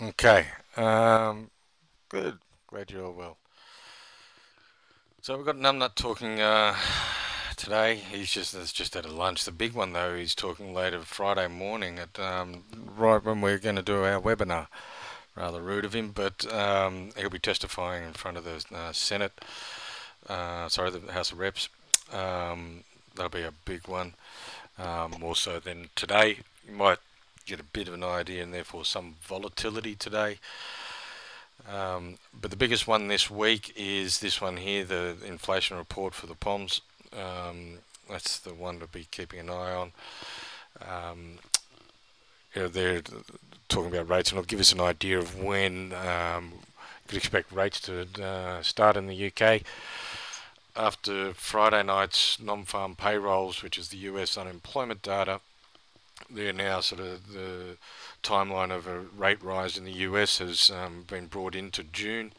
Okay. Good. Glad you're all well. So we've got Numbnut talking today. He's just at a lunch. The big one though, he's talking later Friday morning at right when we're going to do our webinar. Rather rude of him, but he'll be testifying in front of the Senate. The House of Reps. That'll be a big one. More so than today. You might get a bit of an idea and therefore some volatility today. But the biggest one this week is this one here, the inflation report for the POMs. That's the one to be keeping an eye on. Um, they're talking about rates, and it'll give us an idea of when you could expect rates to start in the UK. After Friday night's non-farm payrolls, which is the US unemployment data, they're now sort of the timeline of a rate rise in the US has been brought into June.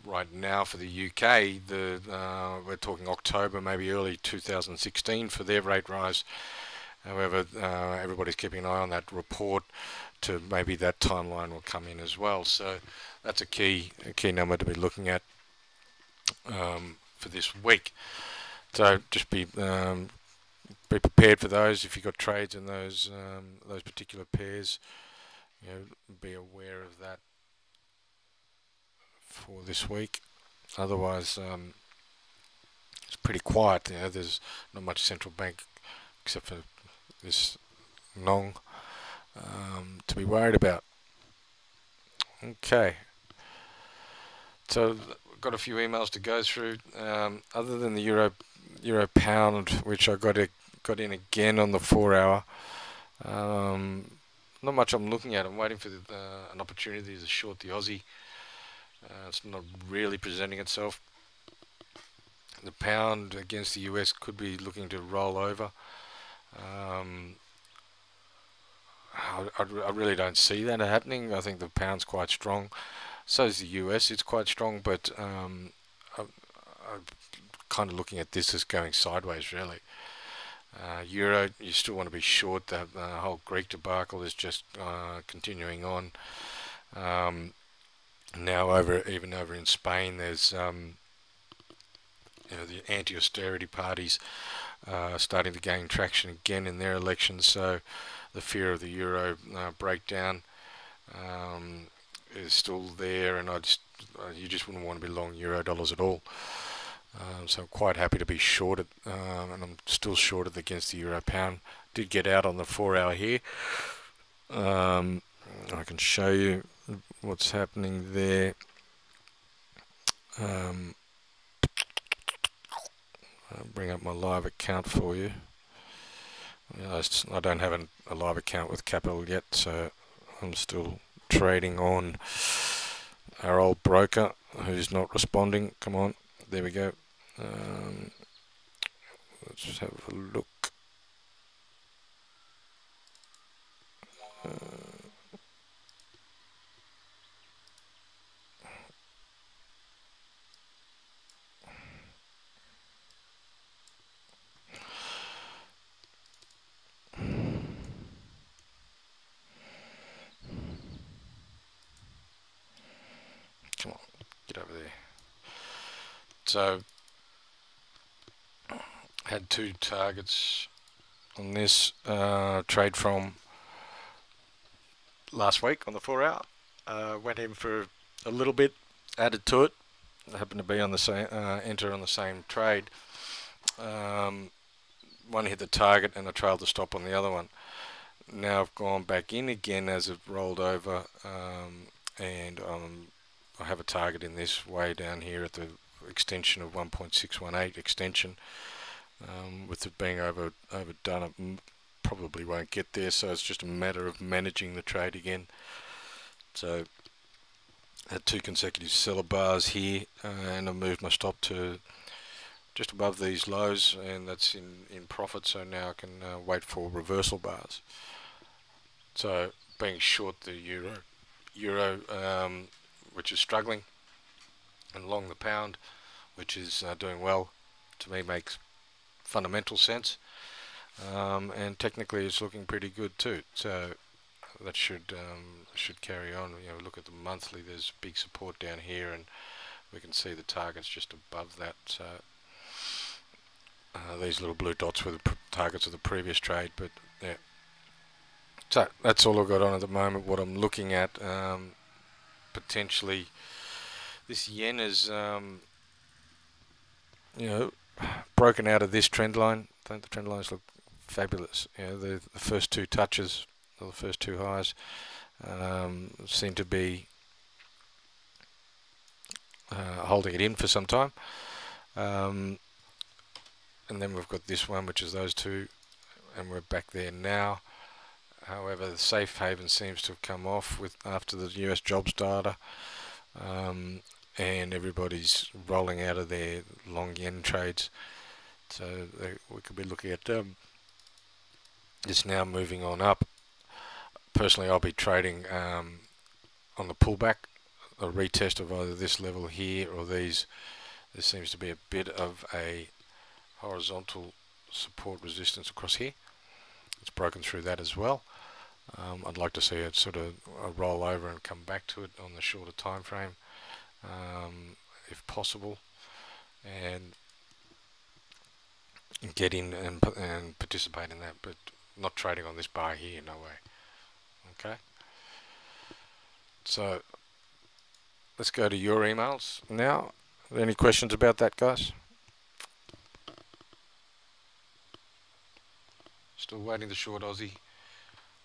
Right now for the UK, we're talking October, maybe early 2016 for their rate rise. However, everybody's keeping an eye on that report to maybe that timeline will come in as well. So that's a key number to be looking at for this week. So just be prepared for those. If you've got trades in those particular pairs, be aware of that for this week. Otherwise, it's pretty quiet. There's not much central bank except for this long to be worried about. Okay, so I've got a few emails to go through. Other than the euro pound, which I got in again on the 4 hour. Um, Not much I'm looking at. I'm waiting for an opportunity to short the Aussie. It's not really presenting itself. The pound against the US could be looking to roll over. Um, I really don't see that happening. I think the pound's quite strong. So is the US. It's quite strong, but I'm kind of looking at this as going sideways, really. Euro, you still want to be short. The whole Greek debacle is just continuing on. Um, Now even over in Spain, there's the anti-austerity parties starting to gain traction again in their elections. So the fear of the euro breakdown is still there, and you just wouldn't want to be long euro dollars at all. So I'm quite happy to be shorted, and I'm still shorted against the euro pound. Did get out on the 4 hour here. Um, I can show you what's happening there. Um, I'll bring up my live account for you. I don't have a live account with Capital yet, so I'm still trading on our old broker who's not responding. Come on, there we go. Um, let's just have a look. Come on, get over there. So, had two targets on this trade from last week on the 4 hour. Went in for a little bit, added to it. I happened to be on the same enter on the same trade. Um, One hit the target and I trailed the stop on the other one. Now I've gone back in again as it rolled over, and I have a target in this way down here at the extension of 1.618 extension. With it being overdone, it probably won't get there, so it's just a matter of managing the trade again. So I had two consecutive seller bars here, and I moved my stop to just above these lows, and that's in profit. So now I can wait for reversal bars. So being short the euro, which is struggling, and long the pound, which is doing well, to me makes fundamental sense. And technically it's looking pretty good too. So that should carry on. Look at the monthly. There's big support down here, and we can see the targets just above that. So these little blue dots were the targets of the previous trade, but yeah. So that's all I've got on at the moment. What I'm looking at, potentially, this yen is, you know, broken out of this trend line. I think the trend lines look fabulous. The first two touches, or the first two highs, seem to be holding it in for some time. And then we've got this one, which is those two, and we're back there now. However, the safe haven seems to have come off after the US jobs data, and everybody's rolling out of their long yen trades. So we could be looking at this now moving on up. Personally, I'll be trading on the pullback, a retest of either this level here or these. There seems to be a bit of a horizontal support resistance across here. It's broken through that as well. I'd like to see it sort of roll over and come back to it on the shorter time frame, if possible, and get in and participate in that, but not trading on this bar here, no way. Okay, so let's go to your emails now. Are there any questions about that, guys? Still waiting the short Aussie.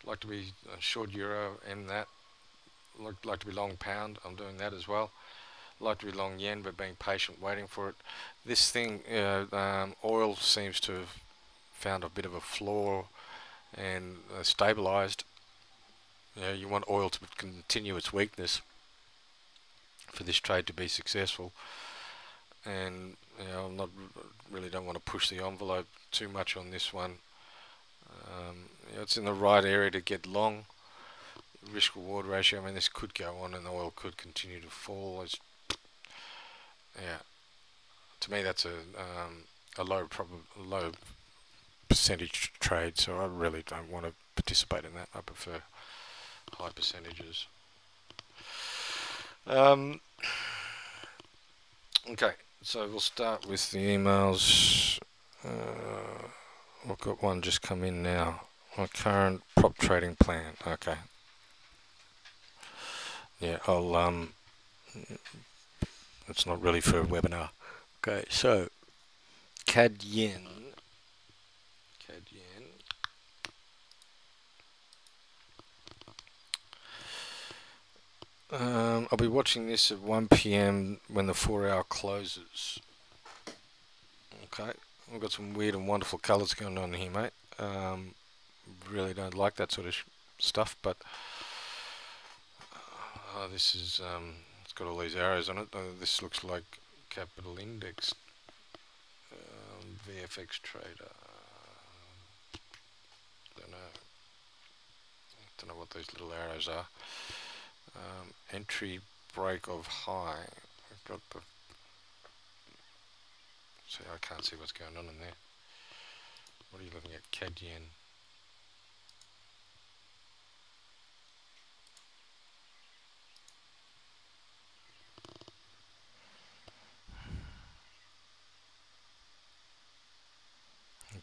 Like to be short euro and that. Like to be long pound. I'm doing that as well. Like to be long yen, but being patient, waiting for it. This thing, oil seems to have found a bit of a floor and stabilized. You want oil to continue its weakness for this trade to be successful, and I'm not really don't want to push the envelope too much on this one. It's in the right area to get long. Risk reward ratio, I mean, this could go on and the oil could continue to fall. Yeah, to me that's a low percentage trade, so I really don't want to participate in that. I prefer high percentages. Okay, so we'll start with the emails. I've got one just come in now. My current prop trading plan. Okay. Yeah, it's not really for a webinar. Okay, so CAD yen. I'll be watching this at 1 p.m. when the 4-hour closes. Okay, we've got some weird and wonderful colours going on here, mate. Really don't like that sort of stuff, but this is it's got all these arrows on it. This looks like Capital Index, VFX Trader. Don't know what those little arrows are. Entry break of high. I've got the. See, I can't see what's going on in there. What are you looking at? CAD yen.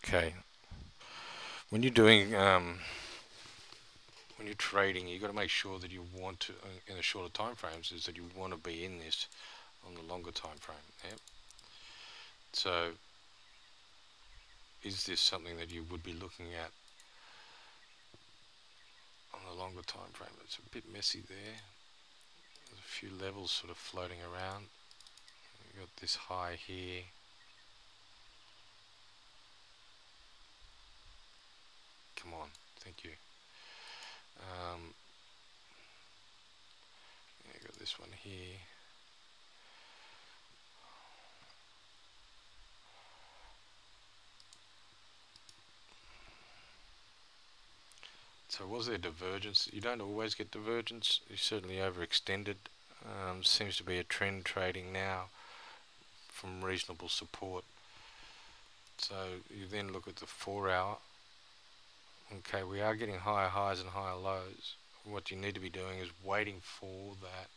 Okay. When you're doing when you're trading, you've got to make sure that you want to, in the shorter time frames, is that you want to be in this on the longer time frame. Yeah. So, is this something that you would be looking at on the longer time frame? It's a bit messy there. There's a few levels sort of floating around. You've got this high here. Come on, thank you. Yeah, got this one here. So was there divergence? You don't always get divergence. You certainly overextended. Seems to be a trend trading now from reasonable support. So you then look at the 4-hour. Okay, we are getting higher highs and higher lows. what you need to be doing is waiting for that.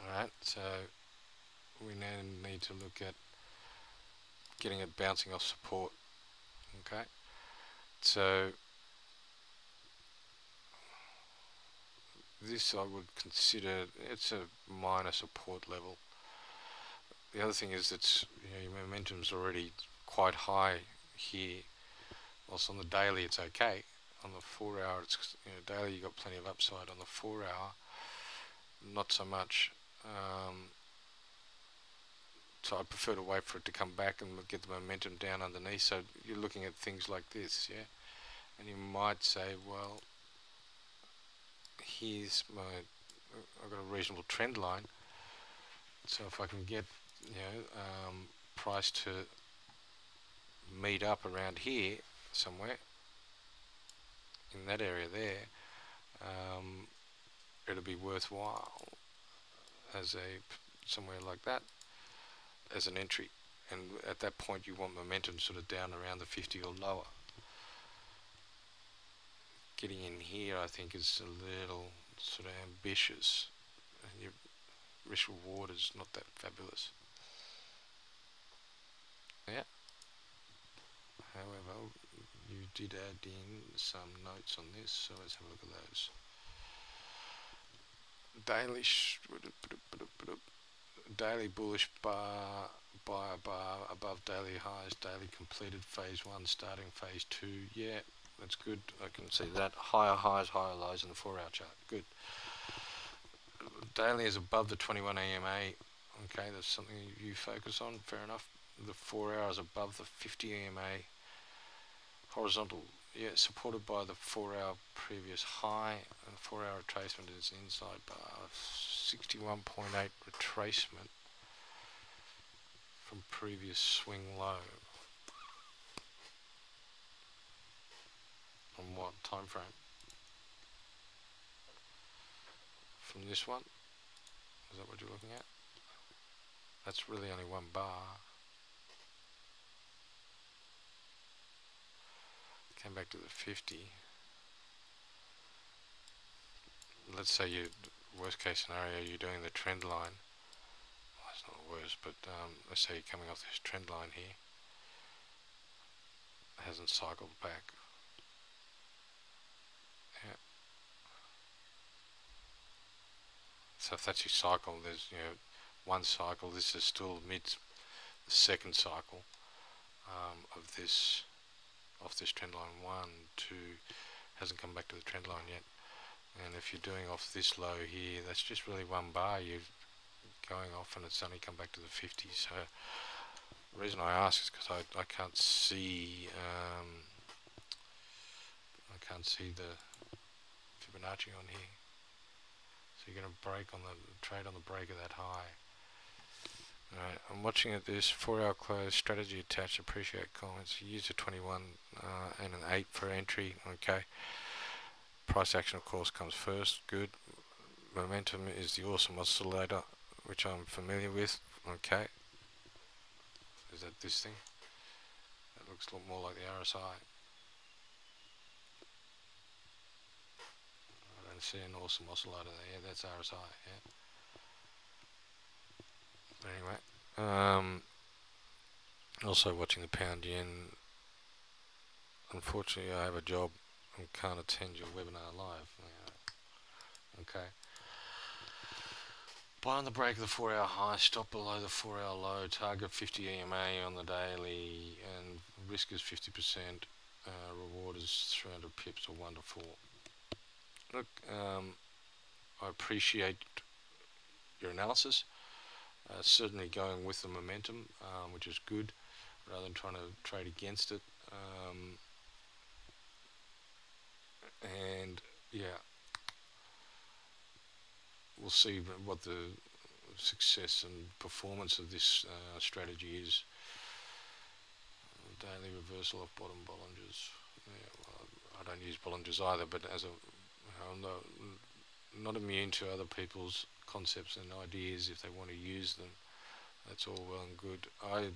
Alright, so we now need to look at getting it bouncing off support. Okay, so this I would consider, it's a minor support level. The other thing is that your momentum's already quite high here. Whilst on the daily it's okay. On the 4 hour, it's daily you've got plenty of upside. On the 4 hour, not so much. So I prefer to wait for it to come back and get the momentum down underneath. So you're looking at things like this, yeah. And you might say, well, here's I've got a reasonable trend line. So if I can get price to meet up around here somewhere in that area there, it'll be worthwhile as somewhere like that as an entry. And at that point you want momentum sort of down around the 50 or lower. Getting in here I think is a little sort of ambitious, and your risk reward is not that fabulous. Yeah. However, you did add in some notes on this, so let's have a look at those. Daily bullish bar above daily highs, daily completed phase 1, starting phase 2. Yeah, that's good. I can see that. Higher highs, higher lows in the 4 hour chart. Good. Daily is above the 21 EMA. Okay, that's something you focus on. Fair enough. The 4 hours above the 50 EMA. Horizontal, yeah, supported by the 4 hour previous high, and 4 hour retracement is inside bar. 61.8 retracement from previous swing low. On what time frame? From this one? Is that what you're looking at? That's really only one bar. Came back to the 50. Let's say you, worst case scenario, you're doing the trend line. Well, it's not worse, but let's say you're coming off this trend line here. It hasn't cycled back. Yeah. So if that's your cycle, there's one cycle. This is still mid the second cycle of this off this trend line. 1, 2, hasn't come back to the trend line yet. And if you're doing off this low here, that's just really one bar you're going off, and it's only come back to the 50. So the reason I ask is because I can't see the Fibonacci on here. So you're going to break on the trade on the break of that high. Alright, I'm watching at this 4 hour close, strategy attached, appreciate comments, use a 21 and an 8 for entry. Okay, price action of course comes first. Good. Momentum is the awesome oscillator, which I'm familiar with. Okay, is that this thing? That looks a lot more like the RSI. I don't see an awesome oscillator there. Yeah, that's RSI. Yeah. Anyway, also watching the pound yen. Unfortunately, I have a job and can't attend your webinar live. Okay. Buy on the break of the 4 hour high, stop below the 4 hour low, target 50 EMA on the daily, and risk is 50%, reward is 300 pips or 1 to 4. Look, I appreciate your analysis. Certainly going with the momentum, which is good, rather than trying to trade against it. And yeah, we'll see what the success and performance of this strategy is. Daily reversal of bottom Bollingers. Yeah, well, I don't use Bollingers either, but as I'm not immune to other people's concepts and ideas. If they want to use them, that's all well and good. I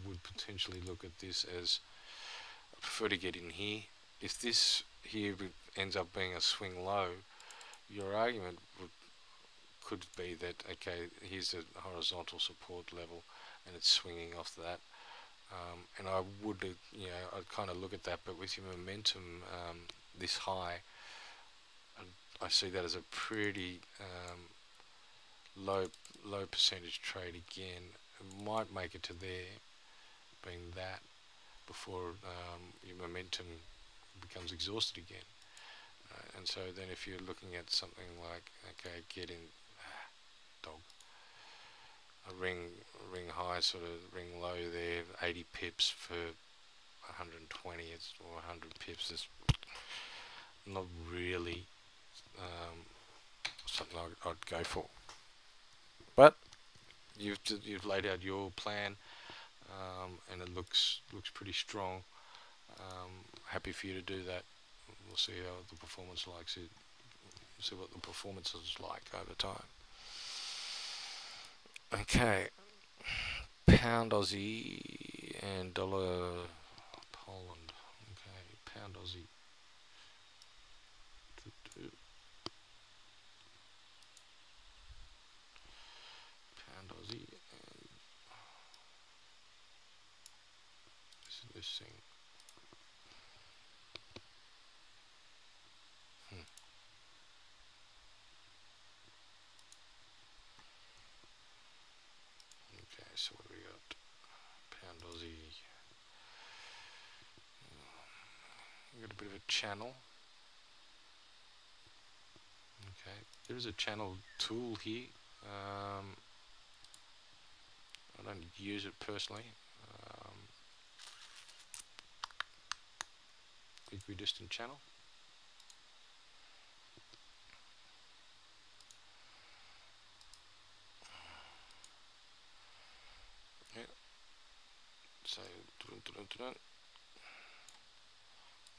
would potentially look at this as, I prefer to get in here if this here ends up being a swing low, your argument could be that, okay, here's a horizontal support level and it's swinging off that. And I would, I'd kind of look at that, but with your momentum this high, I see that as a pretty low low percentage trade again. It might make it to there, being that before your momentum becomes exhausted again. And so then if you're looking at something like, okay, get in, dog, a ring high, sort of ring low there, 80 pips for 120 or 100 pips is not really something I'd go for. But you've laid out your plan, and it looks pretty strong. Happy for you to do that. We'll see how the performance likes it. See what the performance is like over time. Okay, pound Aussie and dollar Poland. Okay, pound Aussie. Pound Aussie. And this thing. Okay, so what do we got? Pound Aussie. We've got a bit of a channel. Okay, there is a channel tool here. I don't use it personally. Equidistant channel. Yeah. So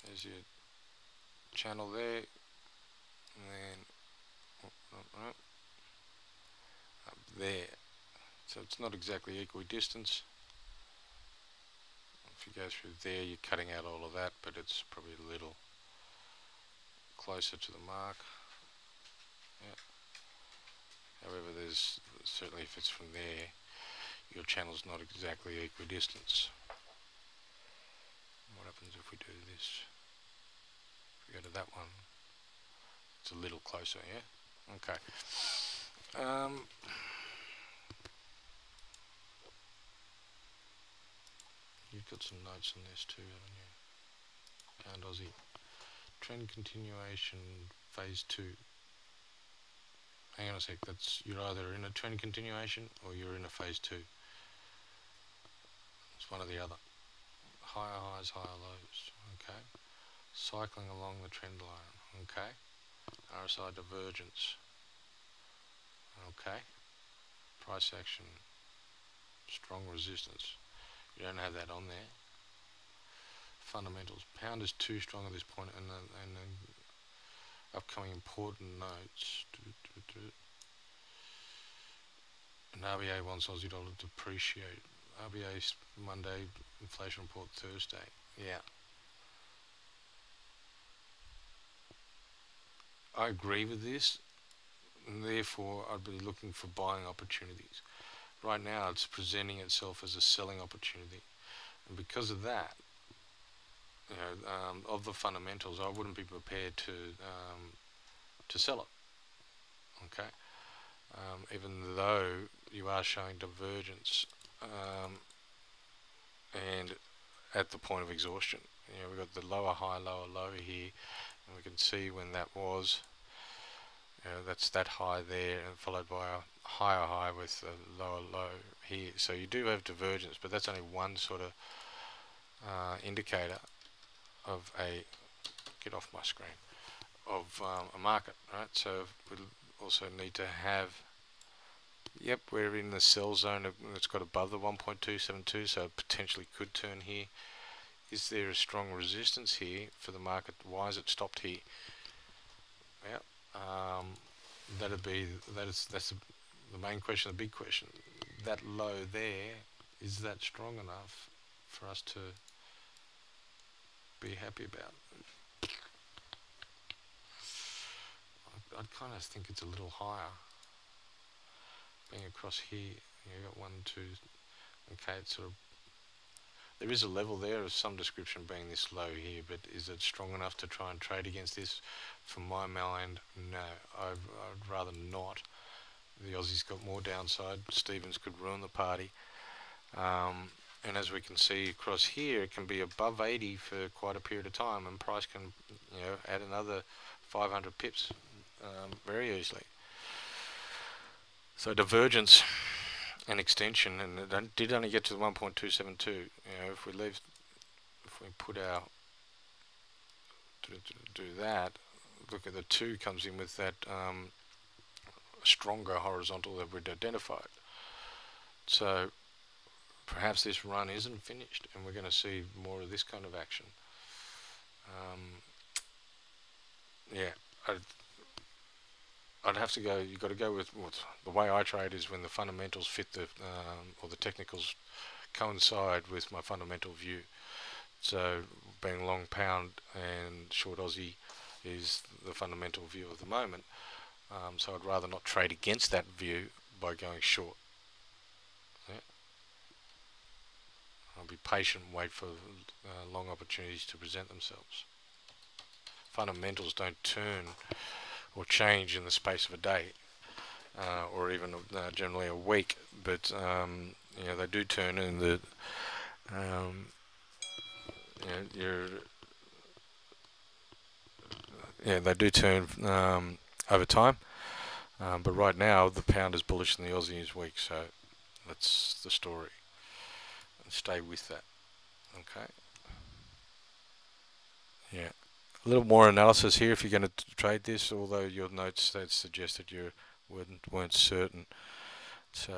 there's your channel there, and then up there. So it's not exactly equidistance. If you go through there, you're cutting out all of that, but it's probably a little closer to the mark. Yeah. However, there's certainly, if it's from there, your channel's not exactly equidistance. What happens if we do this? If we go to that one, it's a little closer, yeah? Okay. You've got some notes on this too, haven't you? Pound Aussie. Trend continuation, phase 2. Hang on a sec, you're either in a trend continuation or you're in a phase 2. It's one or the other. Higher highs, higher lows, okay? Cycling along the trend line, okay? RSI divergence, okay? Price action, strong resistance. You don't have that on there. Fundamentals. Pound is too strong at this point, and upcoming important notes. And RBA wants Aussie dollar to depreciate. RBA Monday, inflation report Thursday. Yeah. I agree with this, and therefore I'd be looking for buying opportunities. Right now it's presenting itself as a selling opportunity, and because of that, of the fundamentals, I wouldn't be prepared to sell it. Okay, even though you are showing divergence, and at the point of exhaustion, we've got the lower high, lower low here, and we can see when that was. That's that high there, and followed by a higher high with a lower low here. So you do have divergence, but that's only one sort of indicator of get off my screen, of a market, right? So we also need to have, yep, we're in the sell zone. It's got above the 1.272, so it potentially could turn here. Is there a strong resistance here for the market? Why is it stopped here? Yeah, that's the main question, the big question. That low there, is that strong enough for us to be happy about? kind of think it's a little higher. Being across here, you got 1, 2. Okay, it's sort of, there is a level there of some description being this low here, but is it strong enough to try and trade against this? From my mind, no. I'd rather not. The Aussies got more downside. Stevens could ruin the party. And as we can see across here, it can be above 80 for quite a period of time, and price can, add another 500 pips very easily. So divergence and extension, and it did only get to the 1.272. If we put our to do that, look at the 2 comes in with that stronger horizontal that we'd identified. So perhaps this run isn't finished, and we're going to see more of this kind of action. Yeah, I'd have to go. You've got to go with the way I trade is when the fundamentals fit or the technicals coincide with my fundamental view. So being long pound and short Aussie is the fundamental view of the moment. So I'd rather not trade against that view by going short. Yeah. I'll be patient and wait for long opportunities to present themselves. Fundamentals don't turn or change in the space of a day, or even generally a week, but they do turn in the they do turn over time. But right now the pound is bullish and the Aussie is weak, so that's the story. And stay with that. Okay. Yeah. A little more analysis here if you're going to trade this, although your notes that suggested you weren't certain. So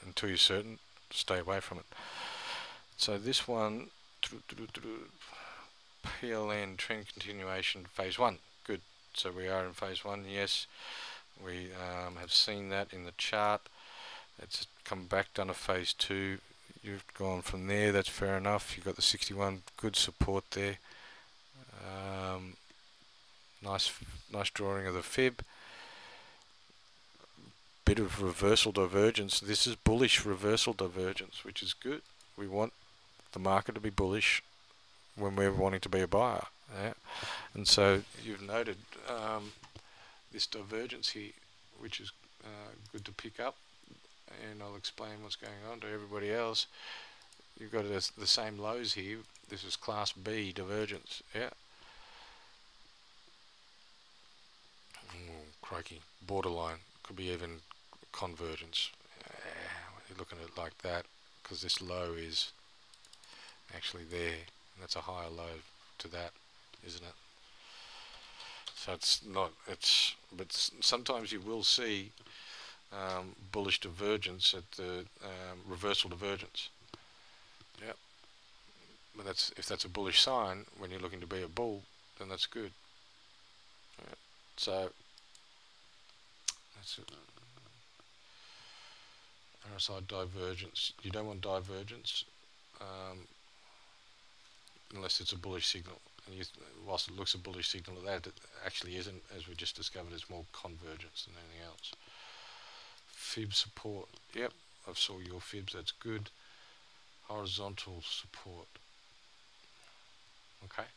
until you're certain, stay away from it. So this one, PLN trend continuation phase 1. Good. So we are in phase 1. Yes, we have seen that in the chart. It's come back, done a phase 2. You've gone from there. That's fair enough. You've got the 61. Good support there. Nice drawing of the fib. Bit of reversal divergence. This is bullish reversal divergence, which is good. We want the market to be bullish when we're wanting to be a buyer. Yeah? And so you've noted this divergence here, which is good to pick up, and I'll explain what's going on to everybody else. You've got the same lows here. This is class B divergence. Yeah. Crikey, borderline, could be even convergence. When you're looking at it like that, because this low is actually there, and that's a higher low to that, isn't it? So but sometimes you will see bullish divergence at the reversal divergence. Yep. But if that's a bullish sign when you're looking to be a bull, then that's good. Yep. So that's it. RSI divergence. You don't want divergence unless it's a bullish signal. And whilst it looks a bullish signal at that, it actually isn't, as we just discovered. It's more convergence than anything else. Fib support. Yep, I saw your fibs. That's good. Horizontal support. Okay.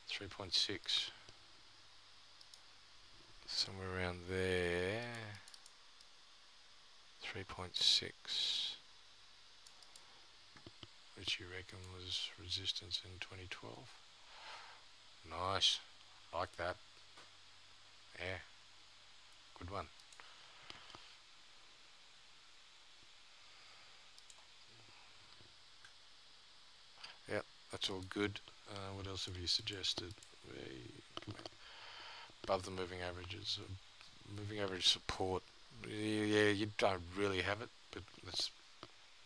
3.6. Somewhere around there. 3.6. Which you reckon was resistance in 2012. Nice. Like that. Yeah. Good one. Yep, that's all good. What else have you suggested? Above the moving averages. Moving average support. Yeah, you don't really have it, but that's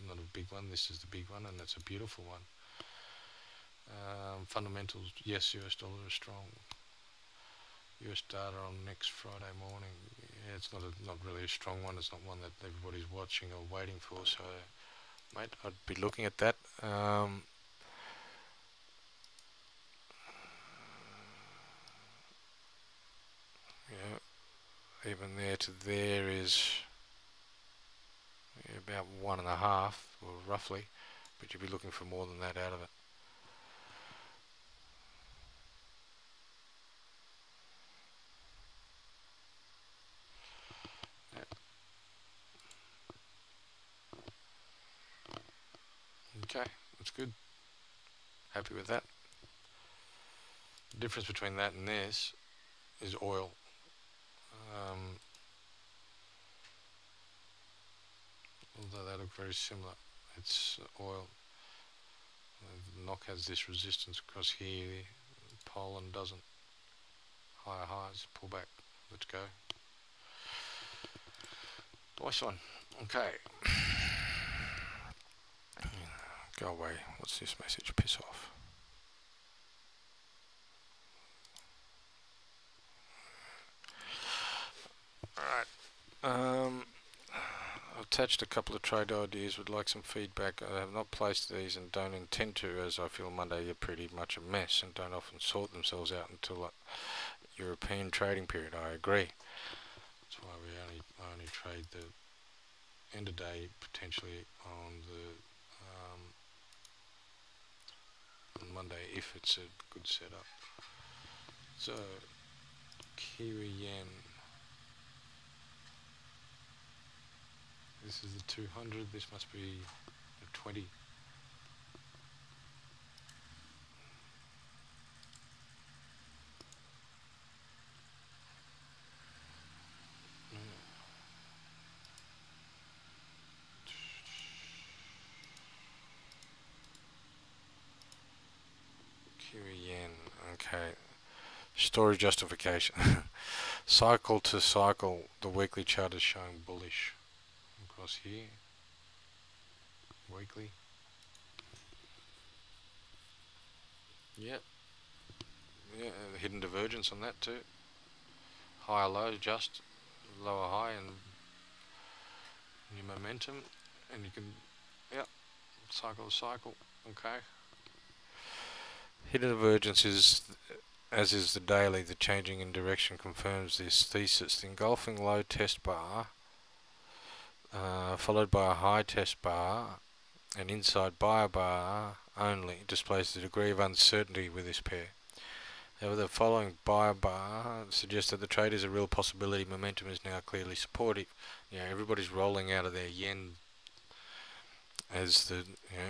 not a big one. This is the big one, and that's a beautiful one. Fundamentals, yes, US dollar is strong. US data on next Friday morning. Yeah, it's not really a strong one. It's not one that everybody's watching or waiting for. So, mate, I'd be looking at that. even there to there is about 1.5, or roughly, but you'd be looking for more than that out of it. Okay, that's good. Happy with that. The difference between that and this is oil. Although they look very similar, it's oil. The knock has this resistance across here. Poland doesn't. Higher highs, pull back. Let's go. Nice one. Okay. Go away. What's this message? Piss off. Alright. I've attached a couple of trade ideas. Would like some feedback. I have not placed these and don't intend to, as I feel Monday are pretty much a mess and don't often sort themselves out until European trading period. I agree. That's why we only trade the end of day potentially on Monday if it's a good setup. So Kiwi yen. This is the 200. This must be a 20. Kiwi yen. Okay. Story justification. Cycle to cycle, the weekly chart is showing bullish. Across here. Weekly. Yep. Yeah, hidden divergence on that too. Higher low, just lower high, and new momentum, and you can, yep, cycle to cycle. Okay. Hidden divergence is, as is the daily, the changing in direction confirms this thesis. The engulfing low test bar, followed by a high test bar, and inside buyer bar only, displays the degree of uncertainty with this pair. However, the following buyer bar suggests that the trade is a real possibility. Momentum is now clearly supportive. Everybody's rolling out of their yen as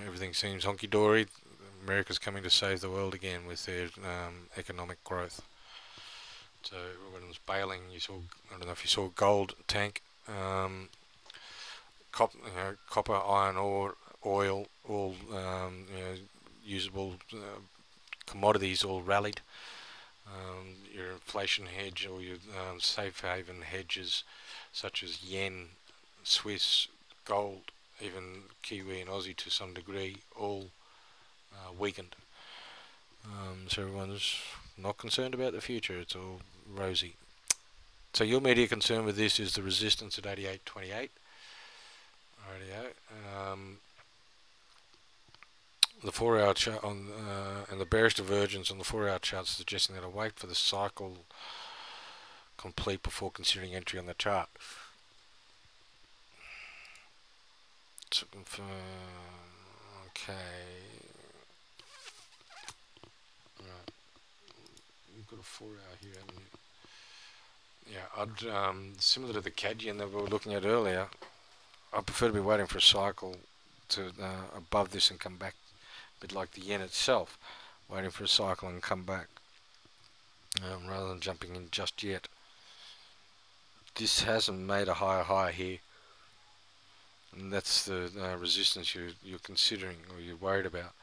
everything seems honky-dory. America's coming to save the world again with their economic growth. So everyone's bailing. I don't know if you saw gold tank, copper, iron ore, oil, all usable commodities all rallied. Your inflation hedge or your safe haven hedges such as yen, Swiss, gold, even Kiwi and Aussie to some degree, all weakened. So everyone's not concerned about the future. It's all rosy. So your immediate concern with this is the resistance at 88.28. Rightio. The 4-hour chart and the bearish divergence on the 4-hour chart suggesting that I'll wait for the cycle complete before considering entry on the chart. To confirm, okay. Right. You've got a 4-hour here, haven't you? Yeah, I'd similar to the CAD yen that we were looking at earlier. I prefer to be waiting for a cycle to above this and come back. Bit like the yen itself, waiting for a cycle and come back, rather than jumping in just yet. This hasn't made a higher high here, and that's the resistance you're considering or you're worried about.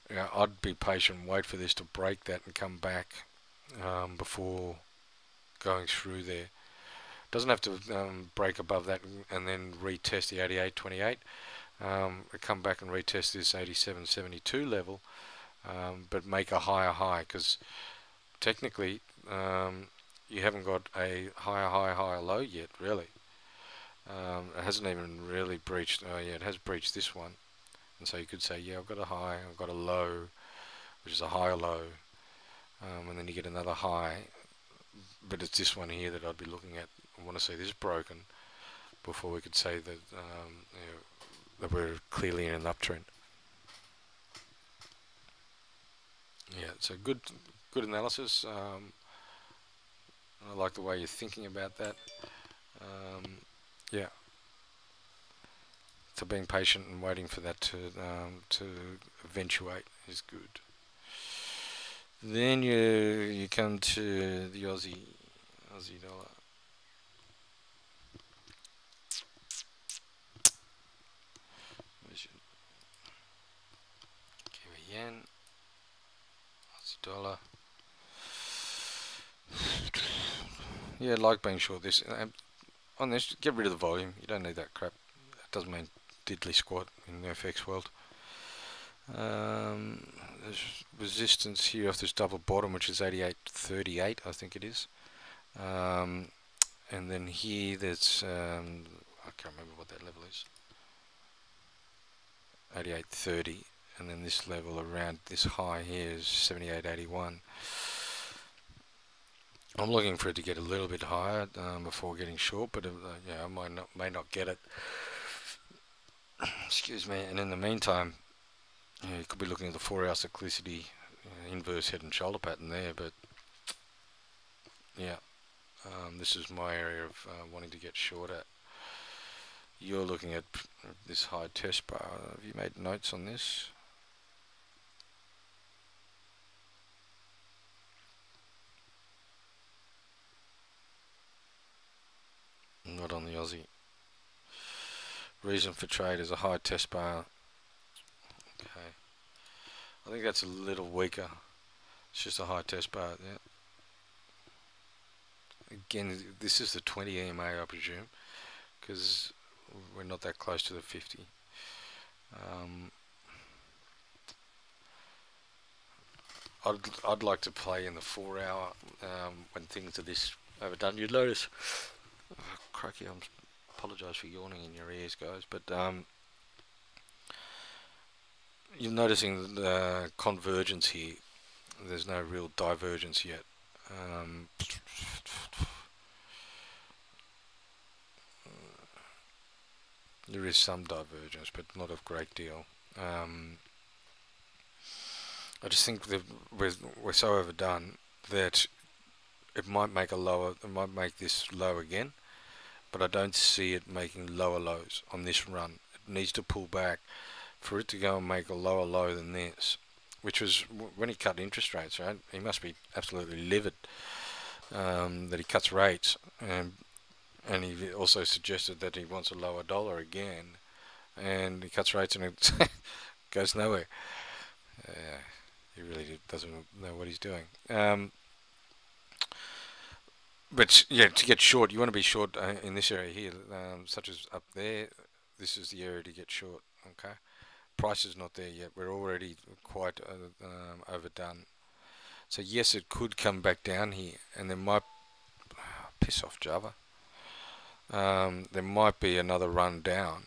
I'd be patient, wait for this to break that and come back before going through there. Doesn't have to break above that and then retest the 88.28. Come back and retest this 87.72 level, but make a higher high, because technically you haven't got a higher low yet, really. It hasn't even really breached. It has breached this one, and so you could say, I've got a high, I've got a low, which is a higher low, and then you get another high, but it's this one here that I'd be looking at I want to see this broken before we could say that that we're clearly in an uptrend. Yeah, it's a good analysis. I like the way you're thinking about that. Yeah, so being patient and waiting for that to eventuate is good. Then you come to the Aussie dollar. Kiwi yen, Aussie dollar. Yeah, like being short this. On this, get rid of the volume. You don't need that crap. It doesn't mean diddly squat in the FX world. There's resistance here off this double bottom, which is 88.38, I think it is. And then here, there's I can't remember what that level is. 88.30, and then this level around this high here is 78.81. I'm looking for it to get a little bit higher before getting short, but yeah, I may not get it. Excuse me. And in the meantime, you could be looking at the 4-hour cyclicity inverse head and shoulder pattern there, but yeah, this is my area of wanting to get short at. You're looking at this high test bar. Have you made notes on this? Not on the Aussie. Reason for trade is a high test bar. Okay. I think that's a little weaker. It's just a high test bar. Yeah. Again, this is the 20 EMA, I presume, because we're not that close to the 50. I'd like to play in the 4-hour when things are this overdone. You'd notice, oh, crikey, I apologise for yawning in your ears, guys, but you're noticing the convergence here. There's no real divergence yet. There is some divergence, but not a great deal. I just think that we're so overdone that it might make this low again, but I don't see it making lower lows on this run. It needs to pull back for it to go and make a lower low than this, which was when he cut interest rates, right? He must be absolutely livid that he cuts rates, and he also suggested that he wants a lower dollar again, and he cuts rates and it goes nowhere. He really doesn't know what he's doing. But yeah, to get short, you want to be short in this area here, such as up there. This is the area to get short. Okay, price is not there yet. We're already quite overdone. So yes, it could come back down here, and there might piss off Java. There might be another run down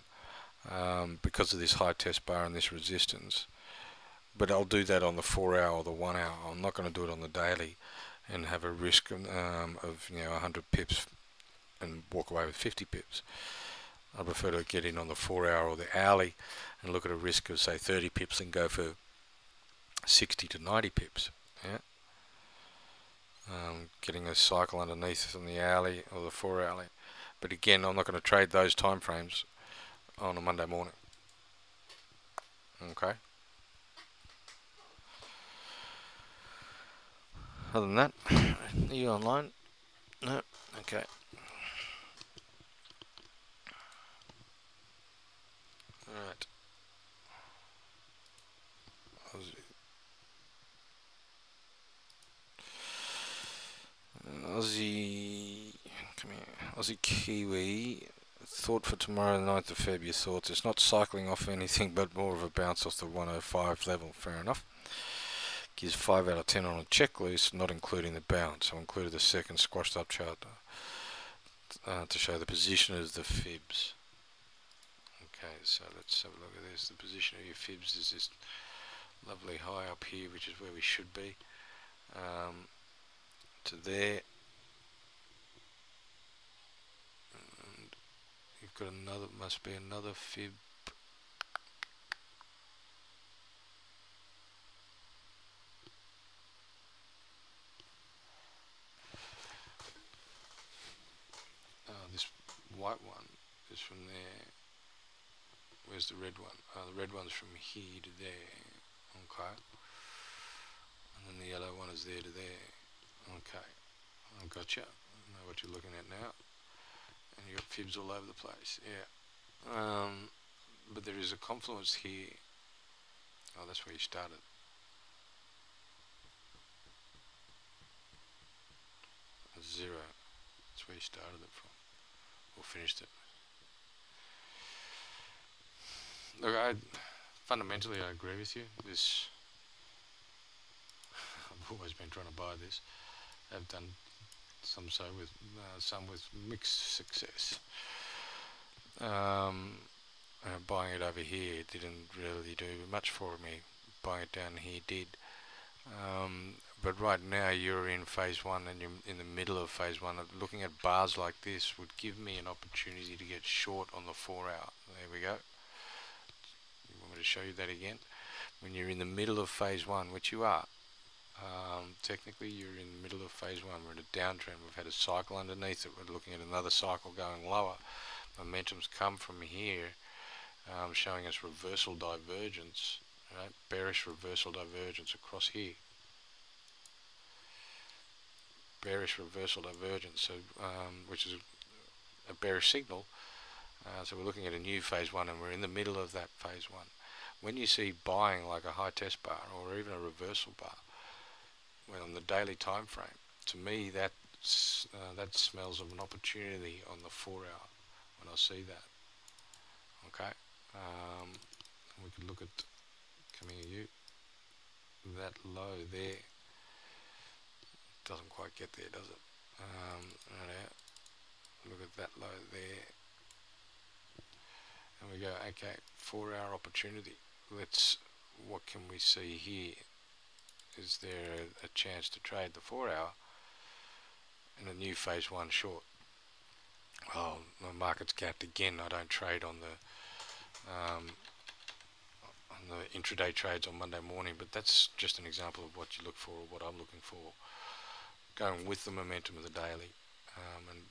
because of this high test bar and this resistance. But I'll do that on the 4-hour or the 1-hour. I'm not going to do it on the daily and have a risk of 100 pips and walk away with 50 pips. I prefer to get in on the 4-hour or the hourly and look at a risk of say 30 pips and go for 60 to 90 pips. Yeah. Getting a cycle underneath on the hourly or the 4-hourly. But again, I'm not going to trade those time frames on a Monday morning. Okay. Other than that, are you online? No? Okay. Alright. Aussie, come here. Aussie Kiwi. Thought for tomorrow, the 9th of Feb, your thoughts. It's not cycling off anything, but more of a bounce off the 105 level. Fair enough. Gives 5 out of 10 on a checklist, not including the bounce. I included the second squashed up chart to show the position of the fibs. Okay, so let's have a look at this. The position of your fibs is this lovely high up here, which is where we should be. To there. at another, must be another fib. This white one is from there. Where's the red one? The red one's from here to there. Okay. And then the yellow one is there to there. Okay. I gotcha. I know what you're looking at now. And you've got fibs all over the place. Yeah. But there is a confluence here. Oh, that's where you started. That's 0. That's where you started it from. Or finished it. Look, fundamentally I agree with you. This, I've always been trying to buy this. I've done some with mixed success. Buying it over here didn't really do much for me. Buying it down here did. But right now you're in phase 1 and you're in the middle of phase 1. Looking at bars like this would give me an opportunity to get short on the 4 hour. There we go. You want me to show you that again? When you're in the middle of phase 1, which you are, technically you're in the middle of phase 1. We're in a downtrend. We've had a cycle underneath it. We're looking at another cycle going lower. Momentum's come from here, showing us reversal divergence, right? Bearish reversal divergence across here. Bearish reversal divergence, so which is a bearish signal. So we're looking at a new phase 1, and we're in the middle of that phase 1. When you see buying like a high test bar or even a reversal bar, well, on the daily time frame, to me that smells of an opportunity on the 4 hour when I see that. Okay, we can look at coming at you. That low there doesn't quite get there, does it? Right out. Look at that low there, and we go, okay, 4 hour opportunity. What can we see here? Is there a chance to trade the 4 hour in a new phase 1 short? Oh, my market's gapped again. I don't trade on the intraday trades on Monday morning, but that's just an example of what you look for, or what I'm looking for. Going with the momentum of the daily, and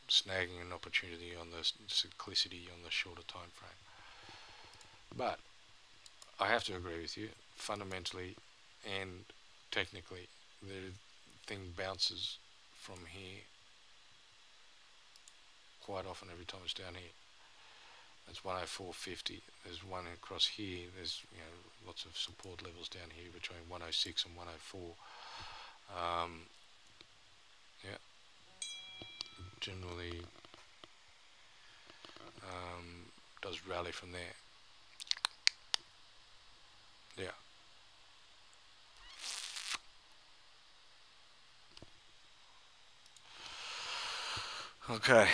snagging an opportunity on the cyclicity on the shorter time frame. But I have to agree with you, fundamentally and technically, the thing bounces from here quite often every time it's down here. That's 104.50. There's one across here. There's lots of support levels down here between 106 and 104. Yeah, generally does rally from there. Yeah. Okay.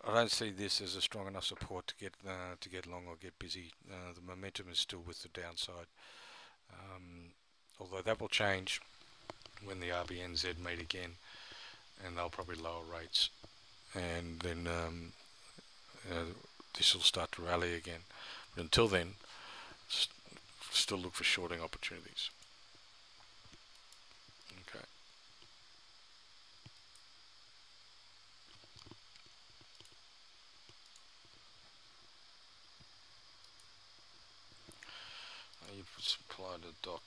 I don't see this as a strong enough support to get long or get busy. The momentum is still with the downside. Although that will change when the RBNZ meet again, and they'll probably lower rates, and then this will start to rally again. But until then, still look for shorting opportunities. Okay. You supplied a doc.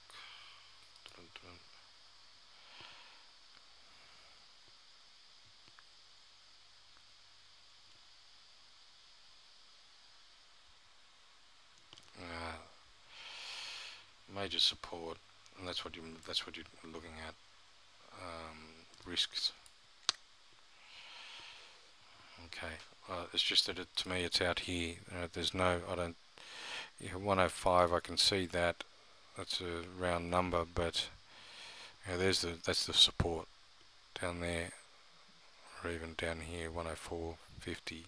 Major support, and that's what you're looking at. Risks. Okay. It's just that to me it's out here. There's no. I don't. 105. I can see that. That's a round number, but that's the support down there, or even down here, 104.50, which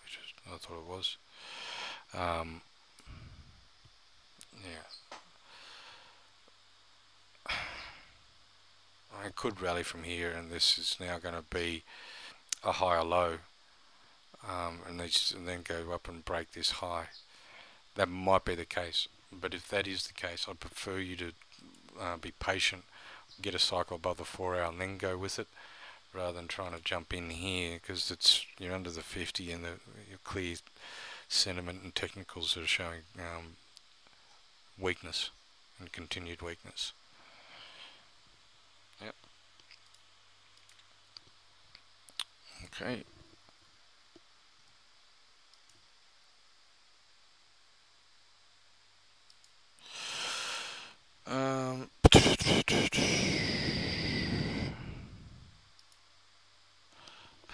is, I thought it was. Yeah. I could rally from here, and this is now going to be a higher low, and then go up and break this high. That might be the case, but if that is the case, I'd prefer you to be patient, get a cycle above the 4 hour, and then go with it, rather than trying to jump in here, because you're under the 50 and your clear sentiment and technicals are showing weakness and continued weakness. Yep. Okay.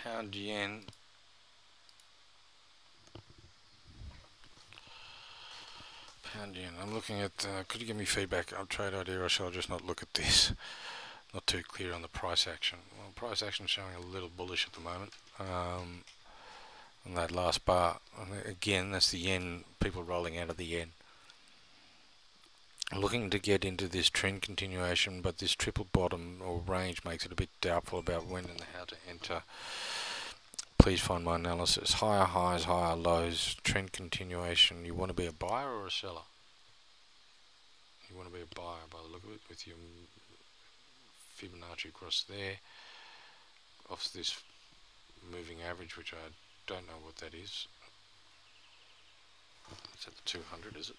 Pound yen. Pound yen. I'm looking at. Could you give me feedback on trade idea, or shall I just not look at this? Not too clear on the price action. Well, price action showing a little bullish at the moment. On that last bar, again, that's the yen. People rolling out of the yen. Looking to get into this trend continuation, but this triple bottom or range makes it a bit doubtful about when and how to enter. Please find my analysis. Higher highs, higher lows, trend continuation. You want to be a buyer or a seller? You want to be a buyer by the look of it, with your Fibonacci across there, off this moving average, which I don't know what that is. It's at the 200, is it?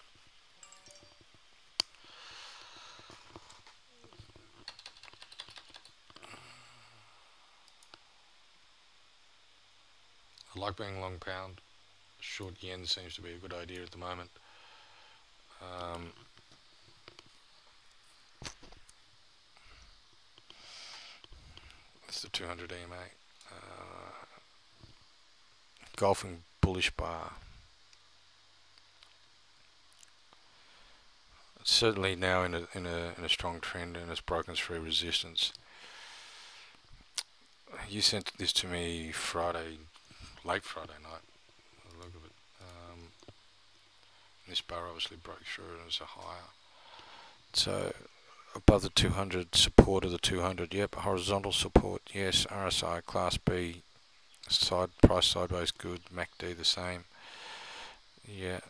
I like being long pound. Short yen seems to be a good idea at the moment. That's the 200 EMA. Golfing bullish bar. It's certainly now in a strong trend, and it's broken through resistance. You sent this to me late Friday night. Look at it. This bar obviously broke through and it was a higher. So above the 200, support of the 200. Yep, horizontal support. Yes, RSI Class B. Price sideways good. MACD the same. Yeah.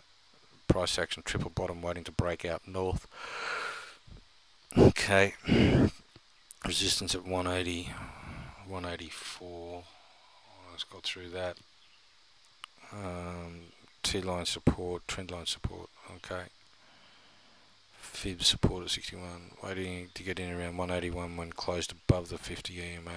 Price action triple bottom waiting to break out north. Okay. Resistance at 180, 184. Let's go through that. T-line support, trend line support. Okay. Fib support at 61. Waiting to get in around 181 when closed above the 50 EMA.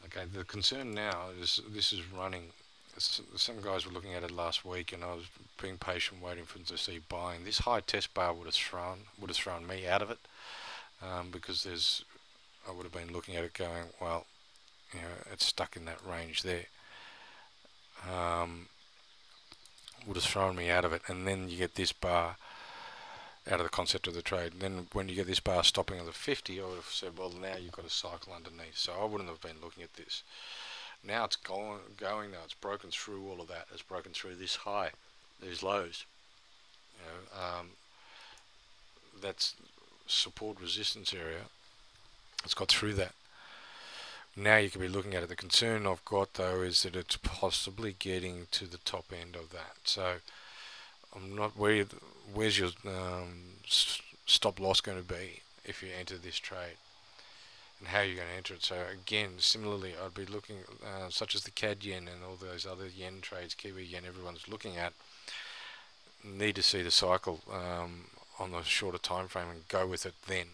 Okay, the concern now is this is running. Some guys were looking at it last week, and I was being patient, waiting for them to see buying. This high test bar would have thrown me out of it, because I would have been looking at it going, well, it's stuck in that range there. Would have thrown me out of it, and then you get this bar out of the concept of the trade. And then when you get this bar stopping on the 50, I would have said, well, now you've got a cycle underneath. So I wouldn't have been looking at this. Now it's going now. It's broken through all of that. It's broken through this high, these lows. That's support resistance area. It's got through that. Now you can be looking at it. The concern I've got though is that it's possibly getting to the top end of that. So I'm not worried. Where's your stop loss going to be if you enter this trade, and how you're going to enter it? So again, similarly, I'd be looking, such as the CAD yen and all those other yen trades, Kiwi yen, everyone's looking at, need to see the cycle on the shorter time frame and go with it then,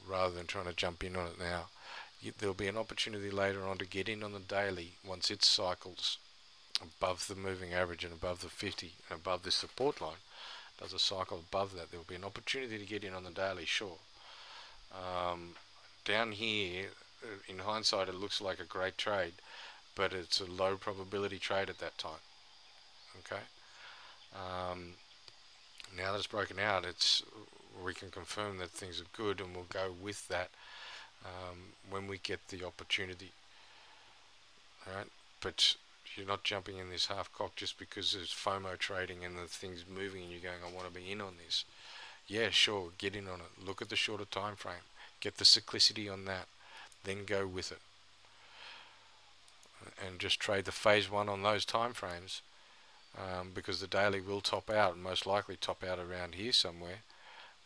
rather than trying to jump in on it now. There'll be an opportunity later on to get in on the daily once it cycles above the moving average and above the 50 and above this support line. Does a cycle above that, there'll be an opportunity to get in on the daily, sure. Down here, in hindsight, it looks like a great trade, but it's a low probability trade at that time. Okay. Now that it's broken out, we can confirm that things are good, and we'll go with that when we get the opportunity. All right, but you're not jumping in this half cock just because there's FOMO trading and the thing's moving and you're going, I want to be in on this. Yeah, sure, get in on it. Look at the shorter time frame, get the cyclicity on that, then go with it. and just trade the phase one on those time frames, because the daily will top out, and most likely top out around here somewhere,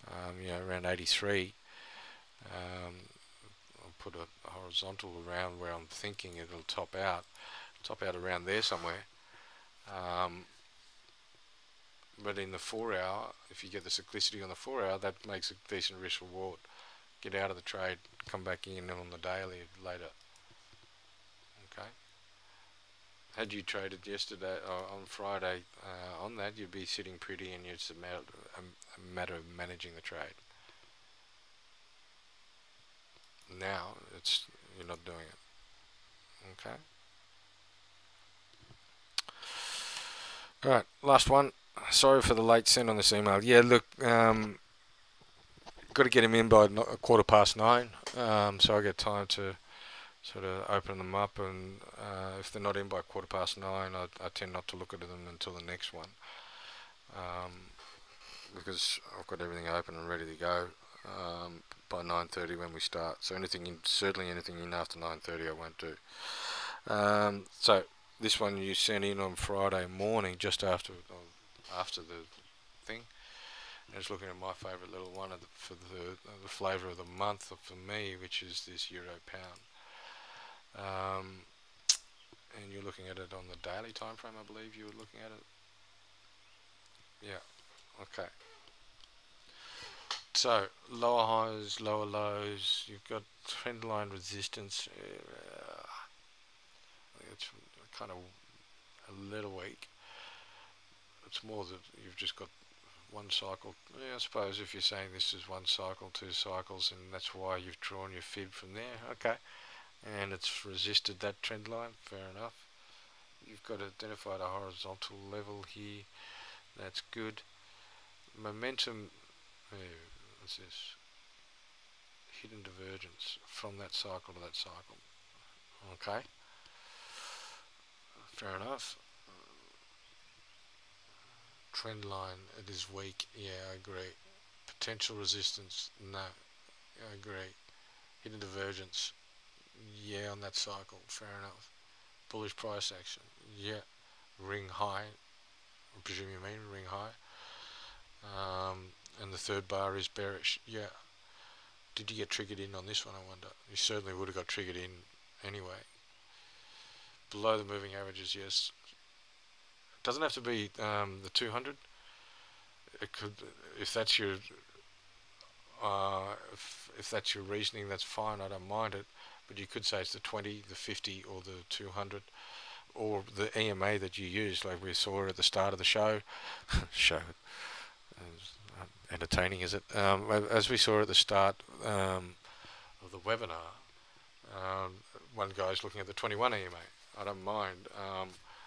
around 83. I'll put a horizontal around where I'm thinking it'll top out around there somewhere. But in the 4 hour, if you get the cyclicity on the 4 hour, that makes a decent risk reward. Get out of the trade, come back in on the daily later. Okay. Had you traded yesterday on Friday on that, you'd be sitting pretty, and it's a matter of managing the trade. Now you're not doing it. Okay. All right, last one. Sorry for the late send on this email. Yeah, look, got to get him in by 9:15. So I get time to sort of open them up, and if they're not in by 9:15, I tend not to look at them until the next one, because I've got everything open and ready to go by 9:30 when we start. So certainly anything in after 9:30 I won't do. So this one you sent in on Friday morning, just after the thing. I was looking at my favourite little one for the flavour of the month for me, which is this Euro pound. And you're looking at it on the daily time frame, I believe you were looking at it. Yeah. Okay. So lower highs, lower lows. You've got trend line resistance. I think it's kind of a little weak. It's more that you've just got one cycle. Yeah, I suppose if you're saying this is one cycle, two cycles, and that's why you've drawn your fib from there. Okay. And it's resisted that trend line. Fair enough. You've got identified a horizontal level here. That's good. Momentum. What's this? Hidden divergence from that cycle to that cycle. Okay. Fair enough. Trend line, it is weak. Yeah, I agree. Potential resistance, no. I agree. Hidden divergence, yeah, on that cycle. Fair enough. Bullish price action, yeah. Ring high, I presume you mean ring high. And the third bar is bearish, yeah. Did you get triggered in on this one, I wonder? You certainly would have got triggered in anyway. Below the moving averages, yes. Doesn't have to be the 200. It could, if that's your if that's your reasoning, that's fine. I don't mind it. But you could say it's the 20, the 50, or the 200, or the EMA that you use, like we saw at the start of the show. Show, entertaining, is it? As we saw at the start of the webinar, one guy's looking at the 21 EMA. I don't mind.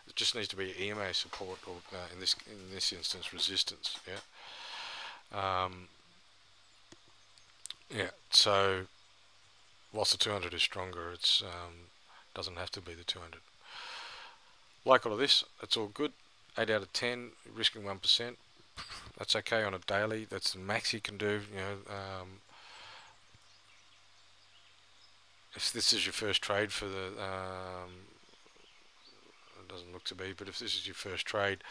It just needs to be EMA support, or in this instance, resistance. Yeah. Yeah. So whilst the 200 is stronger, it's doesn't have to be the 200. Like all of this, it's all good. 8 out of 10, risking 1%. That's okay on a daily. That's the max you can do. If this is your first trade for the, it doesn't look to be, but if this is your first trade,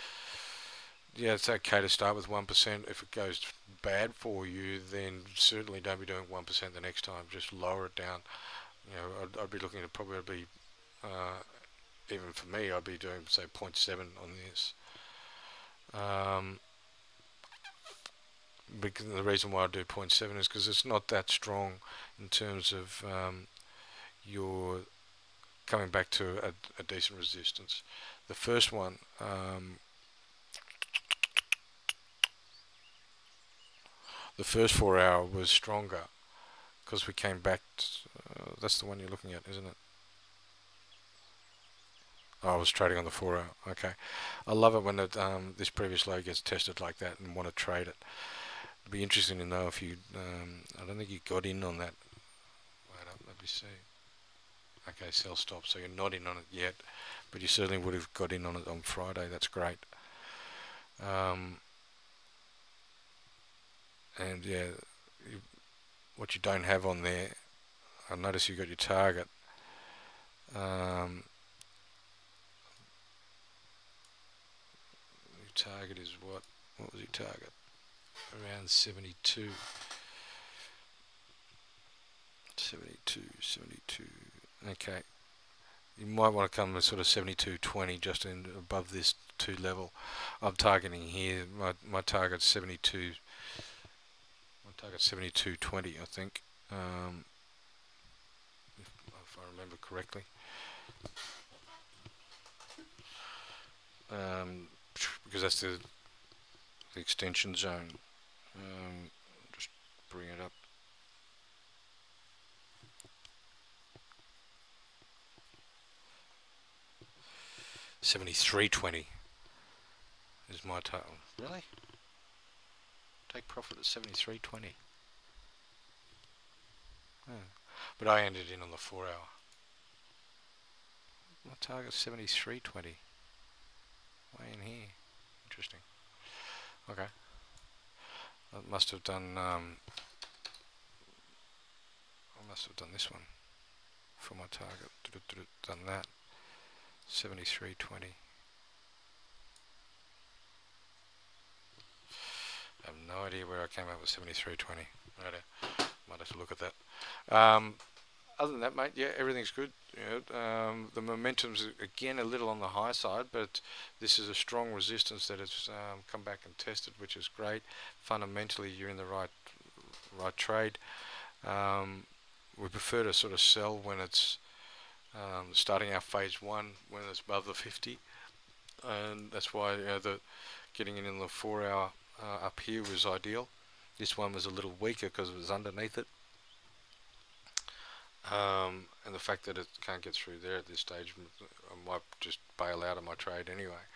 yeah, it's okay to start with 1%. If it goes bad for you, then certainly don't be doing 1% the next time. Just lower it down. I'd be looking at probably, even for me, I'd be doing, say, 0.7 on this. Because the reason why I do 0.7 is because it's not that strong in terms of your coming back to a decent resistance. The first one, the first 4 hour was stronger because we came back. That's the one you're looking at, isn't it? Oh, I was trading on the 4 hour. Okay, I love it when this previous low gets tested like that and want to trade it. It'd be interesting to know if you. I don't think you got in on that. Wait up, let me see. Okay, sell stop. So you're not in on it yet, but you certainly would have got in on it on Friday. That's great. And yeah, what you don't have on there, I notice you got your target. target is what? What was your target? Around 72. 72, 72. Okay. You might want to come to sort of 72.20, just in above this 2 level. I'm targeting here. My target's 72. My target's 72.20, I think. If I remember correctly. Because that's the extension zone. Just bring it up. 73.20 is my total. Really? Take profit at 73.20. Yeah. But I ended in on the 4 hour. My target's 73.20. Way in here. Interesting. Okay. I must have done this one for my target. Done that. 73.20. I have no idea where I came up with 73.20. Might have to look at that. Other than that, mate, yeah, everything's good. You know, the momentum's again a little on the high side, but this is a strong resistance that has come back and tested, which is great. Fundamentally, you're in the right trade. We prefer to sort of sell when it's starting our phase 1, when it's above the 50, and that's why the getting in the 4 hour up here was ideal. This one was a little weaker because it was underneath it. And the fact that it can't get through there at this stage, I might just bail out of my trade anyway.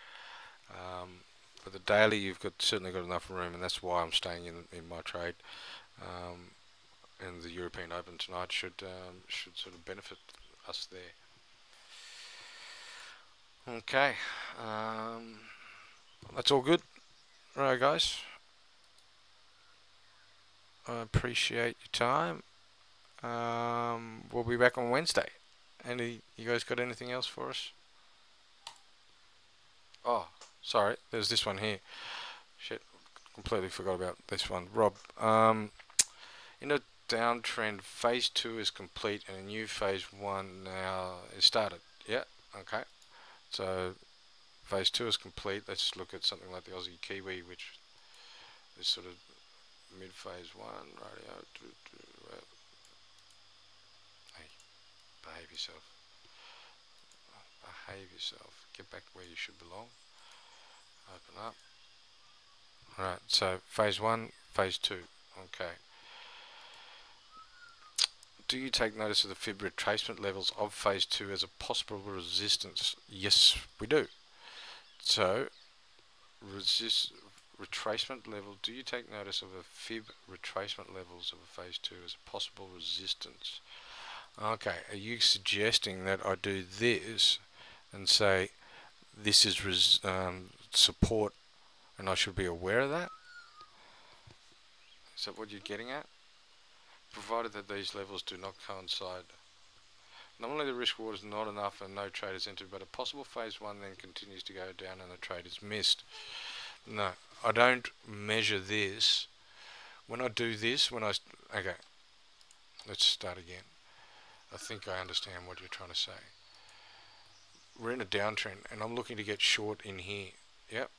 For the daily, you've certainly got enough room, and that's why I'm staying in my trade. And the European Open tonight should sort of benefit us there. Okay, that's all good. All right, guys. I appreciate your time. We'll be back on Wednesday. You guys got anything else for us? Oh, sorry. There's this one here. Shit, completely forgot about this one. Rob, in a downtrend, phase 2 is complete and a new phase 1 now is started. Yeah, okay. So phase 2 is complete. Let's look at something like the Aussie Kiwi, which is sort of mid-phase 1. Radio. Hey, behave yourself. Behave yourself. Get back where you should belong. Open up. Alright, so phase 1, phase 2. Okay. Do you take notice of the fib retracement levels of phase 2 as a possible resistance? Yes, we do. So, retracement level. Do you take notice of a fib retracement levels of a phase 2 as a possible resistance? Okay, are you suggesting that I do this and say this is support and I should be aware of that? Is that what you're getting at? Provided that these levels do not coincide. Normally the risk reward is not enough and no trade is entered, but a possible phase 1 then continues to go down and the trade is missed. No, I don't measure this. When I do this, okay, let's start again. I think I understand what you're trying to say. We're in a downtrend and I'm looking to get short in here. Yep.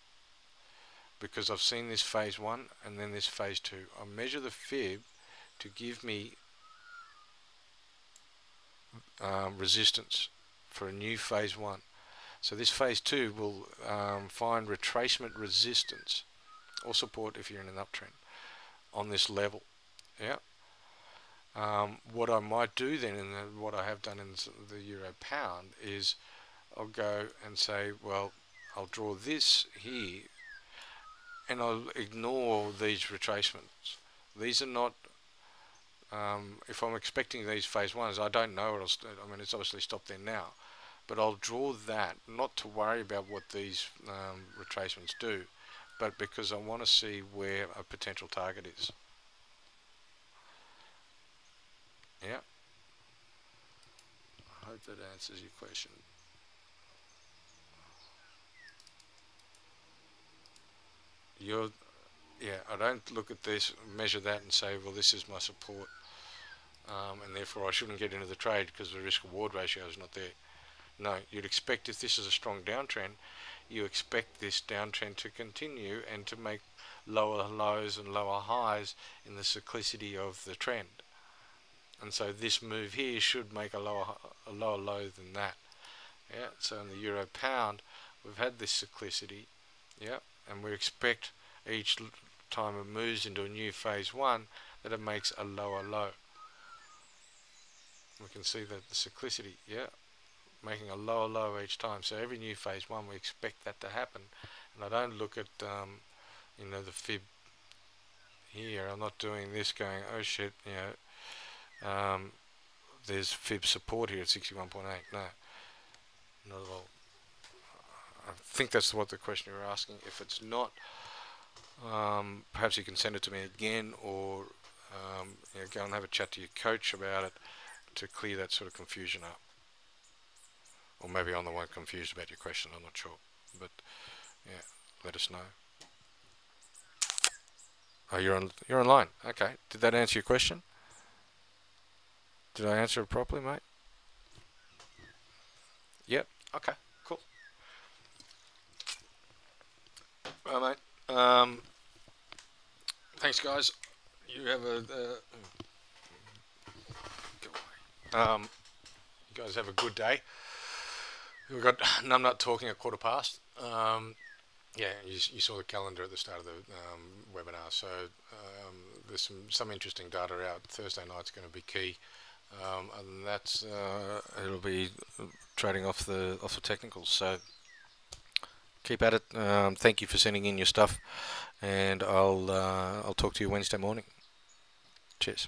Because I've seen this phase 1 and then this phase 2. I measure the fib to give me resistance for a new phase 1. So this phase 2 will find retracement resistance or support if you're in an uptrend on this level. Yeah. What I might do then, and what I have done in the Euro Pound, is I'll go and say, well, I'll draw this here and I'll ignore these retracements. These are not, if I'm expecting these phase 1s, I don't know I mean, it's obviously stopped there now, but I'll draw that, not to worry about what these retracements do, but because I want to see where a potential target is. Yeah. I hope that answers your question. you're yeah. I don't look at this, measure that, and say, well, this is my support, and therefore I shouldn't get into the trade because the risk reward ratio is not there. No, you'd expect if this is a strong downtrend, you expect this downtrend to continue and to make lower lows and lower highs in the cyclicity of the trend. And so this move here should make a lower low than that. Yeah. So in the euro pound, we've had this cyclicity. Yeah. And we expect each time it moves into a new phase one that it makes a lower low. We can see that the cyclicity. Yeah. Making a lower low each time. So every new phase one, we expect that to happen. And I don't look at the fib here. I'm not doing this going, oh shit, there's fib support here at 61.8. No, not at all. I think that's what the question you're asking. If it's not, perhaps you can send it to me again, or go and have a chat to your coach about it to clear that sort of confusion up. Or maybe I'm the one confused about your question. I'm not sure, but yeah, let us know. Oh, you're online. Okay. Did that answer your question? Did I answer it properly, mate? Yep. Okay. Cool. All right, mate. Thanks, guys. You have you guys have a good day. We've got Numbnut talking at 1:15. Yeah, you saw the calendar at the start of the webinar. So there's some interesting data out. Thursday night's going to be key. And that's it'll be trading off the technicals. So keep at it. Thank you for sending in your stuff, and I'll talk to you Wednesday morning. Cheers.